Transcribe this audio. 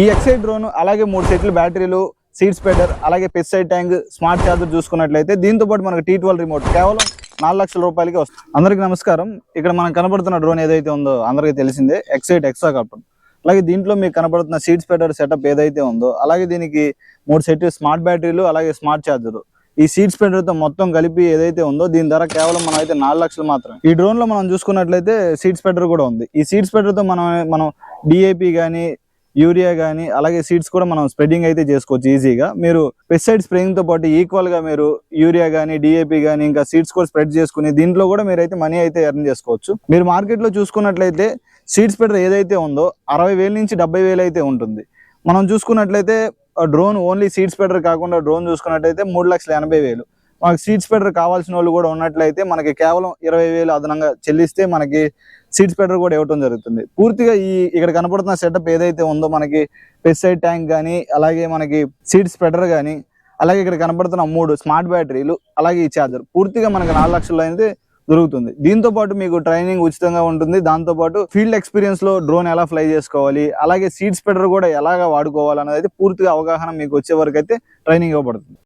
ఈ Exide drone అలాగే 3 సెట్లు బ్యాటరీలు, సీడ్ స్ప్రెడర్, అలాగే పెస్టిసైడ్ ట్యాంక్, స్మార్ట్ చార్జర్ చూసుకున్నట్లయితే దీంతో పాటు మనకు T12 రిమోట్ కేవలం 4 లక్షల రూపాయలకి వస్తుంది. అందరికీ నమస్కారం. ఇక్కడ మనకు కనబడుతున్న డ్రోన్ ఏదైతే ఉందో అందరికీ తెలిసిందే, ఎక్సైడ్ ఎక్సాకాప్టర్. అలాగే దీంట్లో మీకు కనబడుతున్న సీడ్ స్ప్రెడర్ సెటప్ ఏదైతే ఉందో, అలాగే దీనికి 3 సెట్ స్మార్ట్ బ్యాటరీలు, అలాగే స్మార్ట్ చార్జర్. ఈ సీడ్ స్ప్రెడర్ తో మొత్తం కలిపి ఏదైతే ఉందో దీని ధర కేవలం మనం అయితే 4 లక్షలు మాత్రమే. ఈ డ్రోన్ లో మనం చూసుకున్నట్లయితే సీడ్ స్ప్రెడర్ కూడా ఉంది. ఈ సీడ్ స్ప్రెడర్ తో మనం డిఏపి గానీ, యూరియా గానీ, అలాగే సీడ్స్ కూడా మనం స్ప్రెడింగ్ అయితే చేసుకోవచ్చు ఈజీగా. మీరు పెస్టిసైడ్ స్ప్రేయింగ్ తో పాటు ఈక్వల్ గా మీరు యూరియా గానీ, డిఏపి గానీ, ఇంకా సీడ్స్ కూడా స్ప్రెడ్ చేసుకుని దీంట్లో కూడా మీరైతే మనీ అయితే ఎర్న్ చేసుకోవచ్చు. మీరు మార్కెట్ లో చూసుకున్నట్లయితే సీడ్ స్ప్రెడర్ ఏదైతే ఉందో 60,000 నుంచి 70,000 అయితే ఉంటుంది. మనం చూసుకున్నట్లయితే డ్రోన్ ఓన్లీ సీడ్ స్ప్రెడర్ కాకుండా డ్రోన్ చూసుకున్నట్లయితే 3,80,000. మనకి సీడ్ స్ప్రెడర్ కావాల్సిన వాళ్ళు కూడా ఉన్నట్లయితే మనకి కేవలం 20,000 అదనంగా చెల్లిస్తే మనకి సీడ్ స్ప్రెడర్ కూడా ఇవ్వడం జరుగుతుంది. పూర్తిగా ఇక్కడ కనపడుతున్న సెటప్ ఏదైతే ఉందో మనకి పెస్టిసైడ్ ట్యాంక్ కానీ, అలాగే మనకి సీడ్ స్ప్రెడర్ కానీ, అలాగే ఇక్కడ కనపడుతున్న 3 స్మార్ట్ బ్యాటరీలు, అలాగే ఈ ఛార్జర్ పూర్తిగా మనకి 4 లక్షల్లో అయితే దొరుకుతుంది. దీంతో పాటు మీకు ట్రైనింగ్ ఉచితంగా ఉంటుంది. దాంతో పాటు ఫీల్డ్ ఎక్స్పీరియన్స్ లో డ్రోన్ ఎలా ఫ్లై చేసుకోవాలి, అలాగే సీడ్ స్ప్రెడర్ కూడా ఎలాగా వాడుకోవాలి అనేది పూర్తిగా అవగాహన మీకు వచ్చే వరకు అయితే ట్రైనింగ్ ఇవ్వబడుతుంది.